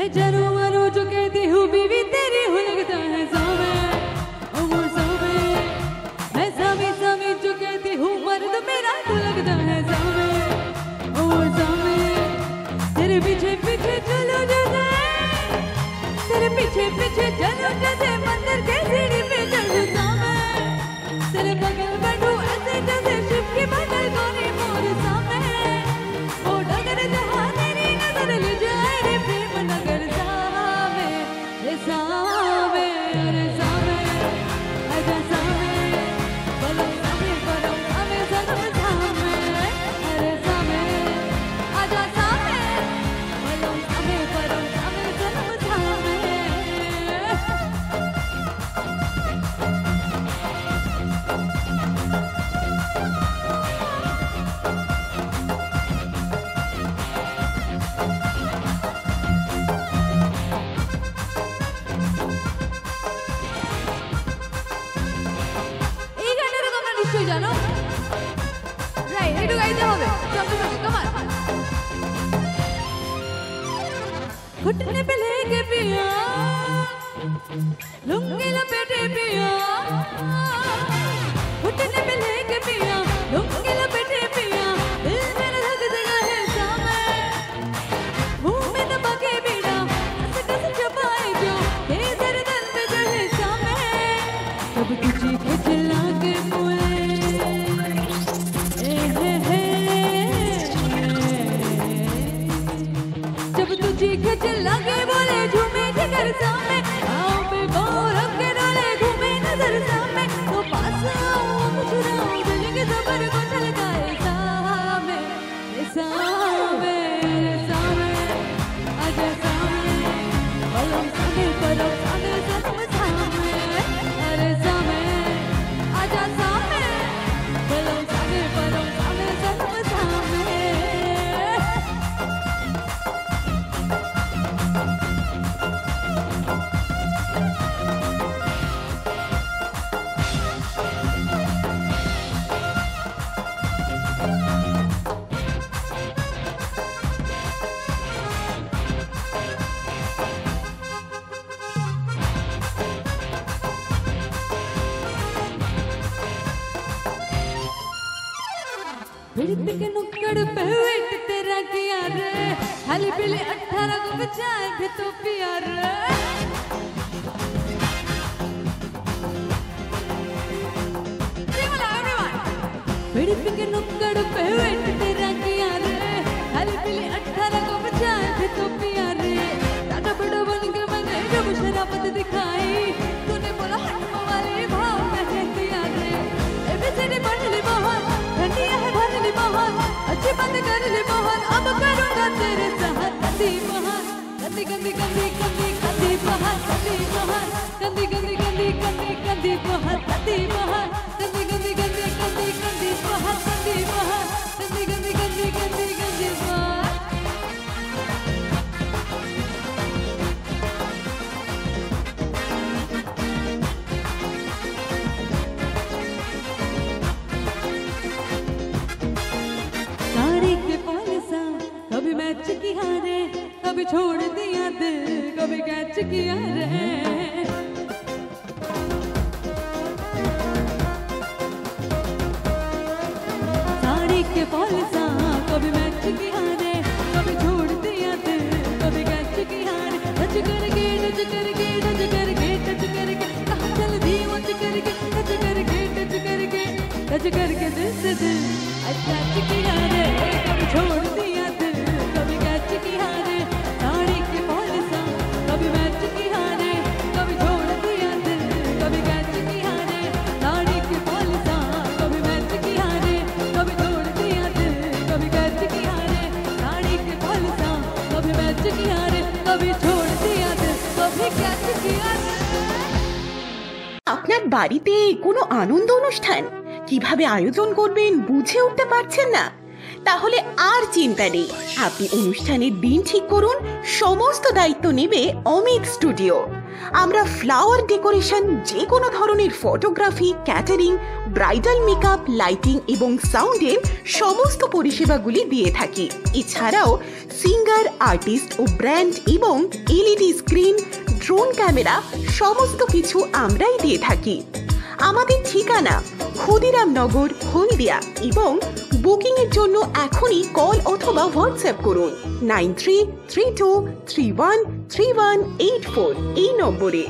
मैं जानू मानू जो कहती हूँ बीवी तेरी हो लगता है सामे वो सामे मैं सामी सामी जो कहती हूँ मर्द मेरा तो लगता है सामे वो सामे तेरे पीछे पीछे चलो जैसे तेरे पीछे पीछे चलो जैसे मंदिर के सीढ़ी पे चढ़ू सामे तेरे बगल बैठू ऐसे जैसे शिव की बगल कोनी मोर सामे ओ डगर जहाँ तेरी नजर ले जाए रे प्रेम नगर सामे रे सामे रे सामे आजा सामे बलम सामे सनम सामे अरे सामे आजा सामे बलम सामे सनम सामे এই গানটা তোমরা নিশ্চয়ই জানো রাইট একটু গাইতে হবে সঙ্গে সঙ্গে কমান घुटने पे लेके पिया लुंगी लपेटे पिया घुटने पे लेके पिया लुंगी लपेटे पिया दिल मेरा धक जगह है सामे मुंह में दबा के बीड़ा कस कस चबाए जो तेरे दिल पे चढ़े सामे कब तुझे खिचला के बोले हे जब तुझे खिच लगे बोले झूमे जिगर सामे आओ पे बोर के डोले घूमे नजर सामे तो पास आओ मुझराओ दिल के सबर को छलकाए सामे सामे सामे आजा सामे बलम सामे परम सामे सनम सामे अरे सामे आजा सामे बलम सामे परम सामे सनम सामे बिड़प के नुक्कड़ पे वेट तेरा किया रे खाली पीले 18 को बचाए भी तो पिया रे बिड़प के नुक्कड़ पे वेट तेरा किया रे खाली पीले 18 को बचाए भी तो पिया रे टाटा बड़ा बन के मैंने जब शराबत दिखाई तूने बोला हटम वाले भाव में दिया रे एबीसीडी पढ़ ली मोहन ठंडी है भर ली मोहन अच्छी बात कर ली मोहन अब करूंगा तेरे साथ कदी मोहन कदी गंदी गंदी गंदी कदी मोहन कदी मोहन गंदी गंदी गंदी गंदी गंदी मोहन कदी मोहन गंदी गंदी गंदी गंदी गंदी मोहन कदी मोहन गंदी गंदी गंदी गंदी गंदी मोहन साड़ी के पॉलिसा कभी मैच किया रे कभी छोड़ दिया दिल कभी कैच किया रे साड़ी के पॉलिसा कभी मैच किया रे कभी छोड़ दिया दिल कभी कैच किया रे टच करके टच करके टच करके टच करके कहाँ चल दी टच करके टच करके टच करके टच करके दिल से दिल अटैच किया रे कभी छोड़ दिया दिल कभी कैच किया रे साड़ी के पॉलिसा कभी मैच किया रे कभी छोड़ दिया दिल कभी कैच किया रे साड़ी के पॉलिसा कभी मैच किया रे कभी छोड़ दिया दिल कभी कैच किया रे साड़ी के पॉलिसा कभी मैच किया रे कभी छोड़ दिया दिल कभी कैच किया रे আপনার বাড়িতে কোনো আনন্দ অনুষ্ঠান কিভাবে আয়োজন করবেন বুঝে উঠতে পারছেন না? তাহলে আর চিন্তা নেই। আপনি অনুষ্ঠানের দিন ঠিক করুন, সমস্ত দায়িত্ব নেবে অমিত স্টুডিও। আমরা ফ্লাওয়ার ডেকোরেশন, যে কোনো ধরনের photography, catering, bridal makeup, lighting এবং সাউন্ডের সমস্ত পরিষেবাগুলি দিয়ে থাকি। এছাড়াও সিঙ্গার, আর্টিস্ট ও ব্র্যান্ড এবং এলইডি স্ক্রিন, ড্রোন ক্যামেরা সমস্ত কিছু আমরাই দিয়ে থাকি। আমাদের ঠিকানা ক্ষুদিরামনগর, হলদিয়া, এবং বুকিংয়ের জন্য এখনই কল অথবা হোয়াটসঅ্যাপ করুন 9332313184 এই নম্বরে।